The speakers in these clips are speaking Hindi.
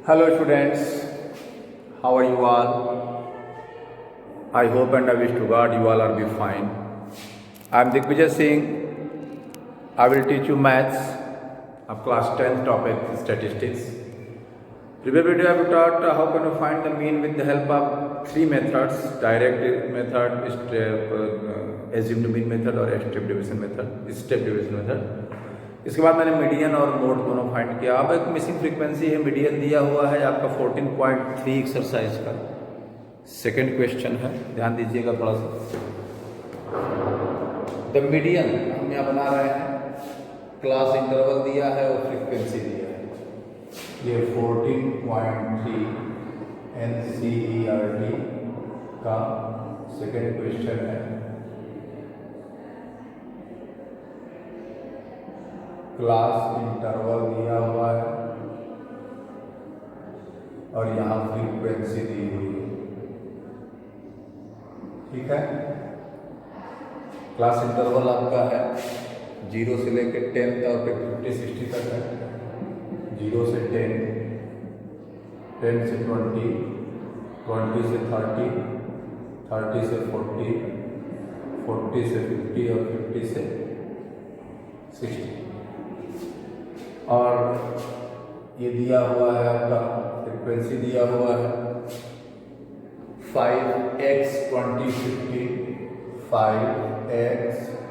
Hello students, how are you all? I hope and I wish to God you all are be fine. I am Digvijay Singh. I will teach you maths of class 10th topic statistics. Previous video I have taught how can you find the mean with the help of three methods: direct method, assumed mean method और step division method. इसके बाद मैंने मीडियन और मोड दोनों फाइंड किया। अब एक मिसिंग फ्रीक्वेंसी है, मीडियन दिया हुआ है आपका 14.3 एक्सरसाइज का सेकंड क्वेश्चन है, ध्यान दीजिएगा थोड़ा सा। द मीडियन हम यहाँ बना रहे हैं, क्लास इंटरवल दिया है और फ्रीक्वेंसी दिया है। ये 14.3 NCERT का सेकंड क्वेश्चन है। क्लास इंटरवल दिया हुआ है और यहाँ फ्रीक्वेंसी दी हुई है, ठीक है। क्लास इंटरवल आपका है 0 से लेकर 10 तक, 50 60 तक है। 0 से 10, 10 से 20, 20 से 30, 30 से 40, 40 से 50 और 50 से 60। और ये दिया हुआ है आपका फ्रीक्वेंसी दिया हुआ है 5x 20 50, 5x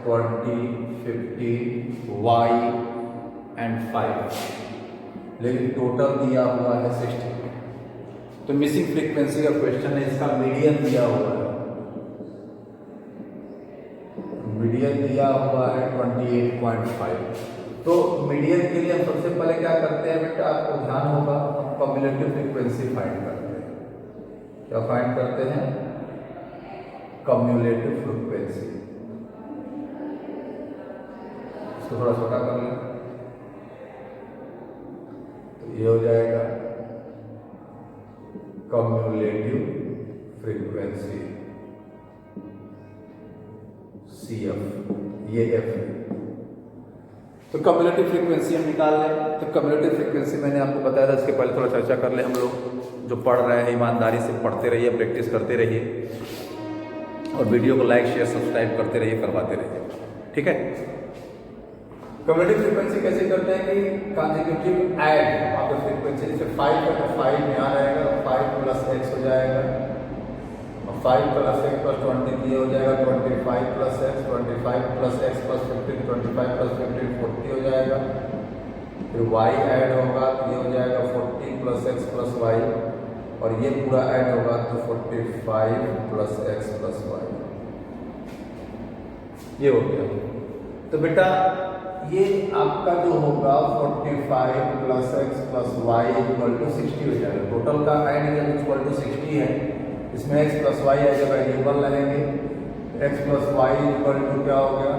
20 50 y एंड 5, लेकिन टोटल दिया हुआ है 60। तो मिसिंग फ्रीक्वेंसी का क्वेश्चन है, इसका मीडियन दिया हुआ है, मीडियन दिया हुआ है 28.5। तो मीडियन के लिए हम सबसे पहले क्या करते हैं बेटा, आपको ध्यान होगा, हम कम्युलेटिव फ्रीक्वेंसी फाइंड करते हैं। क्या फाइंड करते हैं? Cumulative frequency. इसको थोड़ा छोटा कर लें तो ये हो जाएगा कम्युलेटिव फ्रीक्वेंसी CF, ये F है। तो कम्युलेटिव फ्रीक्वेंसी हम निकाल लें। तो कम्युलेटिव फ्रीक्वेंसी मैंने आपको बताया था, इसके पहले थोड़ा चर्चा कर ले। हम लोग जो पढ़ रहे हैं ईमानदारी से पढ़ते रहिए, प्रैक्टिस करते रहिए और वीडियो को लाइक शेयर सब्सक्राइब करते रहिए, करवाते रहिए, ठीक है। कम्युलेटिव फ्रीक्वेंसी कैसे करते हैं कि consecutive add of the frequency, जैसे 5 है तो 5 यहाँ रहेगा, 5 प्लस x हो जाएगा, 5 प्लस x प्लस 20 ये हो जाएगा 25 plus x, 25 plus x plus 15, 25 plus 15 40 हो जाएगा। फिर y ऐड होगा तो ये हो जाएगा 40 प्लस x प्लस y, और ये पूरा ऐड होगा तो 45 प्लस x प्लस y, ये हो गया। तो बेटा ये आपका जो होगा 45 plus x plus y equal to 60 हो जाएगा। टोटल का ऐड जब इक्वल टू 60 है, इसमें x प्लस वाई है, जब वेरिएबल रहेंगे x plus Y equal to क्या हो गया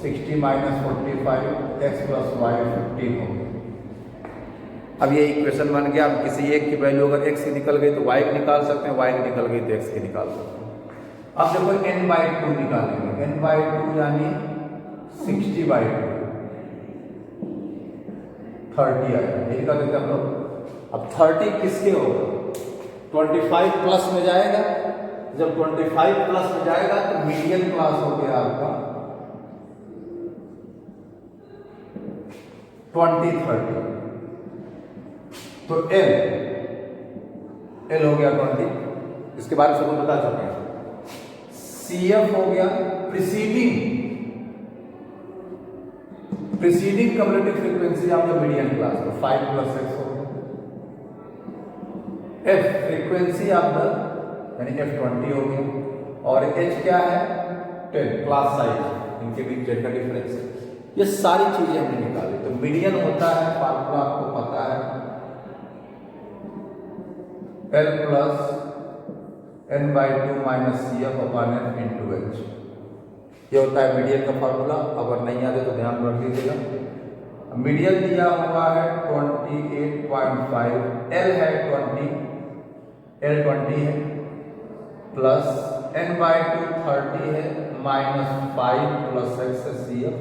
60 माइनस 45, x प्लस वाई 15 हो गया। अब ये इक्वेशन बन गया। अब किसी एक की वैल्यू अगर x की निकल गई तो y की निकाल सकते हैं, y की निकल गई तो x की निकाल सकते हैं। अब देखो n/2 निकालेंगे, n/2 यानी 60/2, 30 आएगा, यही कर देते हम लोग। अब 30 किसके होगा? 25 प्लस में जाएगा। जब 25 प्लस में जाएगा तो मीडियन क्लास हो गया आपका 20 30। तो L हो गया 20, इसके बारे में सबको बता चुके हैं। CF हो गया preceding cumulative frequency of the median class, तो 5 प्लस x हो गया। F फ्रीक्वेंसी ऑफ द यानी F20 हो गया, और H क्या है 10 क्लास साइज, इनके बीच z का डिफरेंस है। ये सारी चीजें हमने निकाली। तो मीडियन होता है, फार्मूला आपको पता है, L plus n/2 minus CF upon F into H, ये होता है मीडियन का फार्मूला। अगर नहीं आते तो ध्यान रख लीजिएगा। मीडियन दिया हुआ है 28.5, L है 20, L 20 है, प्लस n/2 30 है, minus 5 plus x CF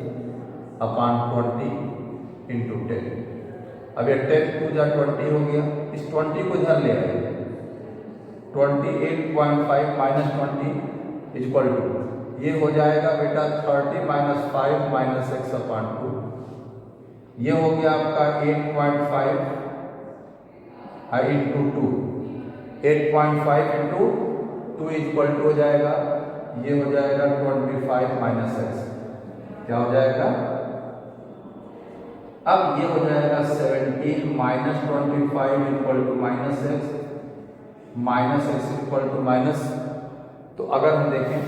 upon 20 into 10। अब ये 10 2 जा 20 हो गया, इस 20 को इधर ले आए, 28.5 माइनस 20 इक्वल टू, ये हो जाएगा बेटा 30 माइनस 5 माइनस एक्स अपॉन 2, ये हो गया आपका 8.5 इंटू 2, 8.5 इंटू 2 इक्वल टू हो जाएगा, ये हो जाएगा 25 माइनस एक्स, क्या हो जाएगा, अब ये हो जाएगा 17 minus 25 equal to minus X, minus X equal to minus, तो अगर हम देखें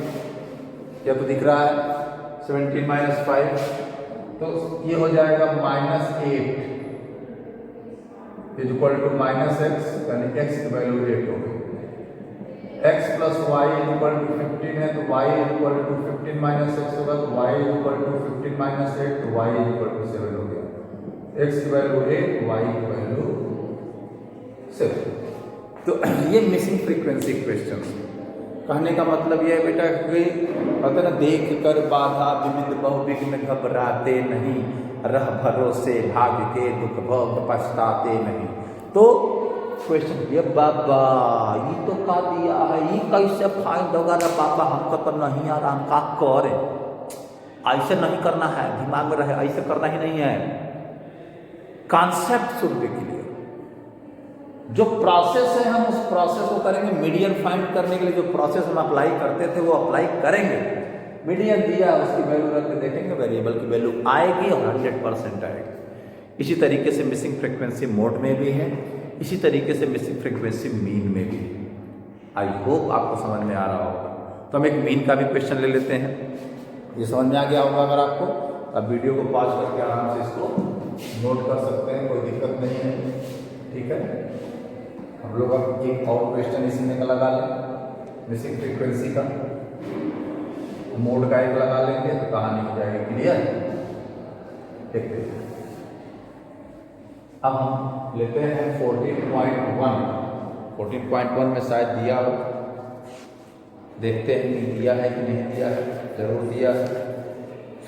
या तो दिख रहा है 17 माइनस 5, तो ये हो जाएगा minus 8 equal to minus X, यानी एक्स की वैल्यू 8 हो गई, x plus Y equal to 15 है तो y equal to 15 minus X होगा, तो y इक्वल टू 15 माइनस 8, तो y इक्वल टू 7 हो गया, x की वैल्यू 8, y की वैल्यू 7। तो ये मिसिंग फ्रीक्वेंसी क्वेश्चन, कहने का मतलब ये है बेटा कि कहते ना, देख कर बाधा विविध बहुविघ्न घबराते नहीं, रह भरोसे भाग के दुख भोग पछताते नहीं। तो क्वेश्चन ये बाबा ये तो का दिया है, ये कैसे फाइंड होगा रे बाबा, हमको तो नहीं आ रहा, हम का करें, ऐसे नहीं करना है, दिमाग में रहे, ऐसे करना ही नहीं है, कॉन्सेप्ट सुनने के लिए जो प्रोसेस है हम उस प्रोसेस को करेंगे। मीडियन फाइंड करने के लिए जो प्रोसेस हम अप्लाई करते थे वो अप्लाई करेंगे, मीडियन दिया उसकी वैल्यू रख के देखेंगे, वेरिएबल की वैल्यू आएगी और 100% आएगी। इसी तरीके से मिसिंग फ्रीक्वेंसी मोड में भी है, इसी तरीके से मिसिंग फ्रीक्वेंसी मीन में भी। आई होप आपको समझ में आ रहा होगा। तो हम एक मीन का भी क्वेश्चन ले लेते हैं, ये समझ में आ गया होगा अगर आपको। अब वीडियो को पॉज करके आराम से इसको नोट कर सकते हैं, कोई दिक्कत नहीं है, ठीक है। हम लोग अब एक और क्वेश्चन इसी में का लगा लें, मिसिंग फ्रीक्वेंसी का मोड का एक लगा लेंगे तो कहानी हो जाएगी क्लियर। देखते हैं, अब हम लेते हैं 14.1। 14.1 में शायद दिया हो, देखते हैं कि दिया है कि नहीं दिया है, जरूर दिया है।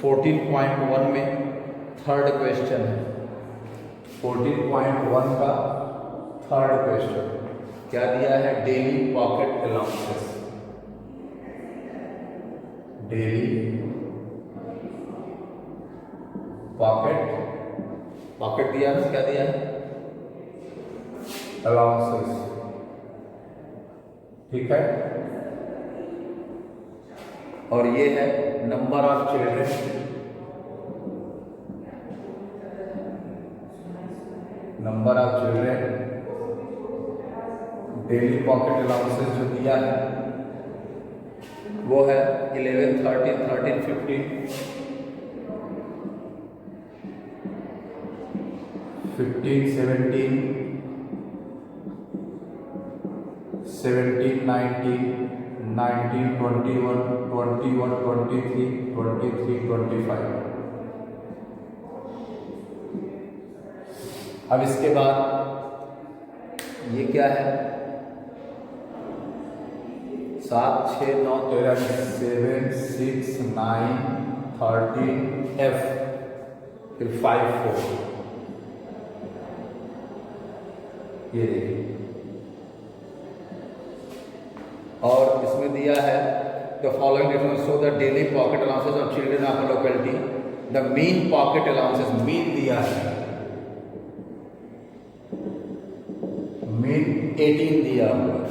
14.1 में थर्ड क्वेश्चन है, 14.1 का थर्ड क्वेश्चन क्या दिया है, daily pocket allowances. Daily pocket दिया है, क्या दिया है, अलाउंसेस, ठीक है। और ये है number of children, number of children, daily pocket allowances जो दिया है वो है 11, 13, 13, 15, 15, 17, 17, 19, 19, 21, 21, 23, 23, 25। अब इसके बाद ये क्या है, 7, 6, 9, 13, 7, 6, 9, 13, F, फिर 5, 4, ये देखिए। और इसमें दिया है the following difference show the daily pocket allowances of children of locality, the mean pocket allowances, mean दिया है, मीन 18 दिया हुआ है।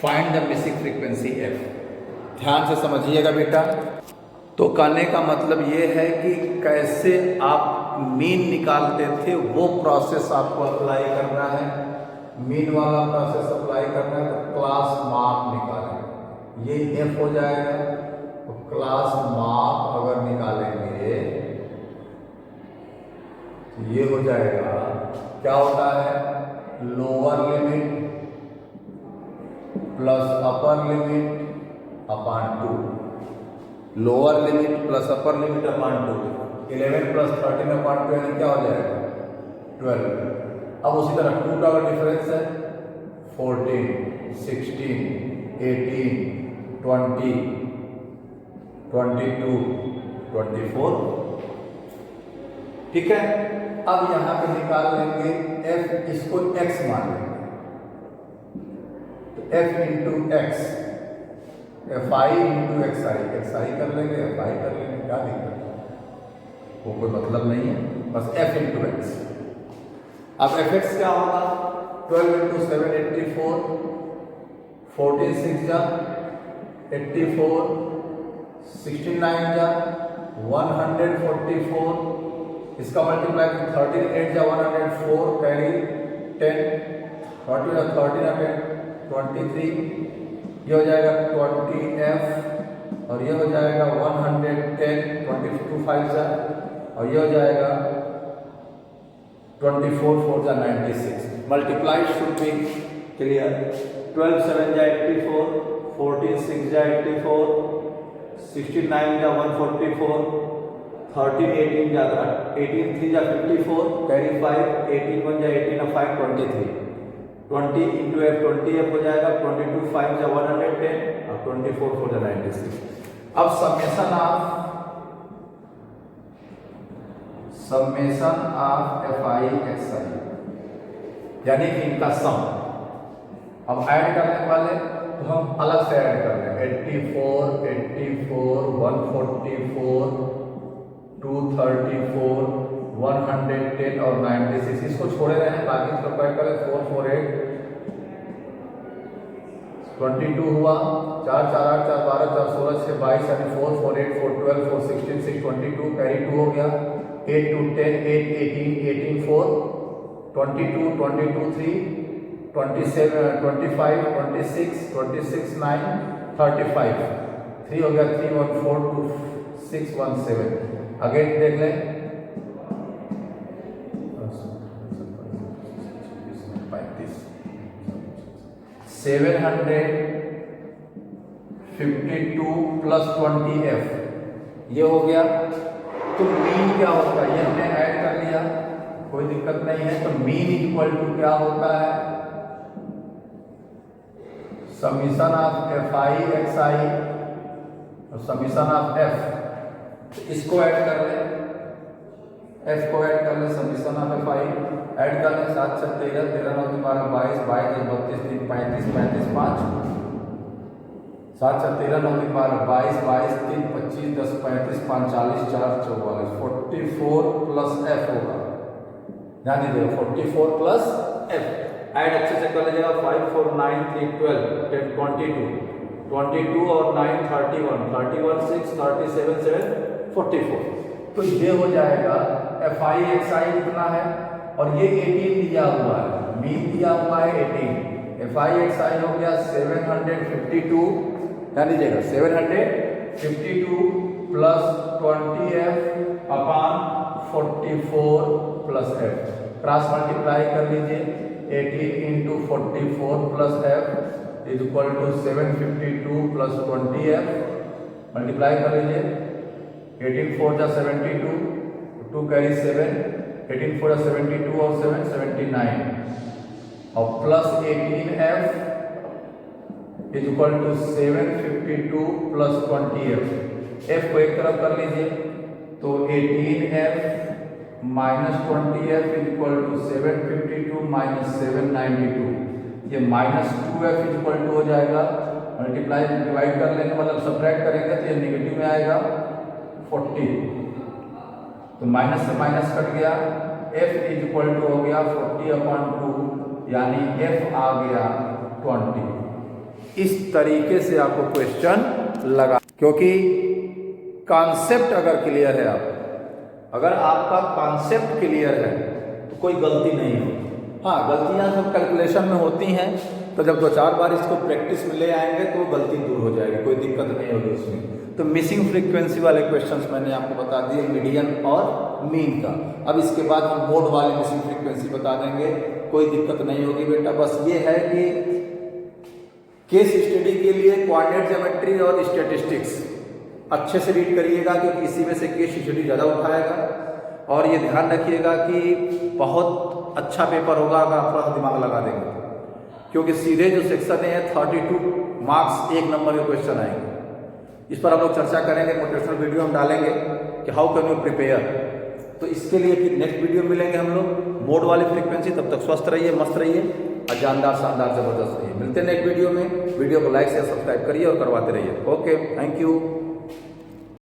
Find the missing frequency F. ध्यान से समझिएगा बेटा। तो कहने का मतलब ये है कि कैसे आप मीन निकालते थे वो प्रोसेस आपको अप्लाई करना है। मीन वाला प्रोसेस अप्लाई करना है तो क्लास मार्क निकालेंगे, ये एफ हो जाएगा। तो क्लास मार्क अगर निकालेंगे तो ये हो जाएगा, क्या होता है, lower limit plus upper limit upon 2, lower limit plus upper limit upon 2, 11 plus 13 upon 2 यानी क्या हो जाएगा 12। अब उसी तरह 2 का डिफरेंस है 14, 16, 18, 20, 22, 24, ठीक है। अब यहाँ पे निकाल लेंगे f, इसको x मान लेंगे, तो f into x, fi into xi कर लेंगे, fi कर लेंगे, क्या दिक्कत है, वो कोई मतलब नहीं है, बस f इंटू एक्स। अब fx क्या होगा, 12 इंटू 7 84, 14 6 जा 84, 69 जा 144, इसका मल्टीप्लाई 13 8 जा 104, कैरी 10, 13 23, ये हो जाएगा 20f, और ये हो जाएगा 110, 22 5 जा, और ये हो जाएगा 24 4 जा 96। Multiply should be clear. 12 7 जा 84, 14 6 जा 84, 69 जा 144, 13 18 जा 18 3 जा 54, कैरी 5, 18 1 जा 18 और 5 23, 20 इंटू f 20f हो जाएगा, 22 5 जा 110 और 24 4 जा 96। अब समेशन ऑफ fi xi, यानी इनका सम अब ऐड करने वाले, तो हम अलग से ऐड कर लेंगे, 84 84 144 234 110 और 96, इसको छोड़े रहे हैं, बाकी इसको क्या करें, 448 22 हुआ, 4 4 8 4 12 4 16 6 22, यानी 4 4 8 4 12 4 16 6 22, कैरी 2 हो गया, 8 2 10 8 18 18 4 22 22 3 27 25 26 26 9 35, 3 हो गया, 3 1 4 2 6 1 7, अगेन देख लें, 752 प्लस 20f, ये हो गया। तो मीन क्या होता है, ये हमने ऐड कर लिया, कोई दिक्कत नहीं है। तो मीन इक्वल टू क्या होता है, समीशन ऑफ fi xi और समीशन ऑफ f, तो इसको ऐड कर ले, f को ऐड कर ले, समीशन ऑफ fi ऐड कर ले, 7 7 13 13 9 12 22 22 32 3 35 35 5, 7 7 13 9 12 22 22 3 25 10 35 5 40 4 44, 44 प्लस f होगा, ध्यान दीजिएगा, 44 प्लस f ऐड अच्छे से कर लीजिएगा, 5 4 9 3 12 10 22 और 9 31 31 6 37 7 44, तो ये हो जाएगा fi xi कितना है, और ये 18 दिया हुआ है, मीन दिया हुआ है 18, fi xi हो गया 752, ध्यान दीजिएगा 752 plus 20f upon 44 plus f, cross multiply कर लीजिए, 18 into 44 plus f is equal to 752 plus 20f, multiply कर लीजिए, 18 4 जा 72, 2 कैरी 7, 18 4 जा 72 और 7 79, और plus 18f is equal to 752 plus 20f, f को एक तरफ कर लीजिए, तो 18f minus 20f is equal to 752 minus 792, ये minus 2f is equal to हो जाएगा, मल्टीप्लाई डिवाइड कर लेंगे, मतलब सब्ट्रैक्ट करेंगे तो ये नेगेटिव में आएगा 40, तो माइनस से माइनस कट गया, f इज इक्वल टू हो गया 40/2, यानी f आ गया 20। इस तरीके से आपको क्वेश्चन लगा, क्योंकि कॉन्सेप्ट अगर क्लियर है, अगर आपका कॉन्सेप्ट क्लियर है तो कोई गलती नहीं होगी। हाँ, गलतियाँ सब कैलकुलेशन में होती हैं, तो जब 2-4 बार इसको प्रैक्टिस में ले आएंगे तो गलती दूर हो जाएगी, कोई दिक्कत नहीं होगी उसमें। तो मिसिंग फ्रीक्वेंसी वाले क्वेश्चंस मैंने आपको बता दिए, मीडियन और मीन का। अब इसके बाद हम मोड वाले मिसिंग फ्रीक्वेंसी बता देंगे, कोई दिक्कत नहीं होगी बेटा। बस ये है कि केस स्टडी के लिए कोऑर्डिनेट ज्योमेट्री और स्टैटिस्टिक्स अच्छे से रीड करिएगा, क्योंकि इसी में से केस स्टडी ज़्यादा उठाएगा। और ये ध्यान रखिएगा कि बहुत अच्छा पेपर होगा अगर आप थोड़ा दिमाग लगा देंगे, क्योंकि सीधे जो सेक्शन है 32 मार्क्स 1 नंबर के क्वेश्चन आएंगे। इस पर हम लोग चर्चा करेंगे, मोटिवेशनल वीडियो हम डालेंगे कि हाउ कैन यू प्रिपेयर। तो इसके लिए फिर नेक्स्ट वीडियो मिलेंगे हम लोग मोड वाली फ्रीक्वेंसी। तब तक स्वस्थ रहिए, मस्त रहिए और जानदार शानदार जबरदस्त रहिए। मिलते हैं नेक्स्ट वीडियो में। वीडियो को लाइक शेयर सब्सक्राइब करिए और करवाते रहिए। Okay, thank you.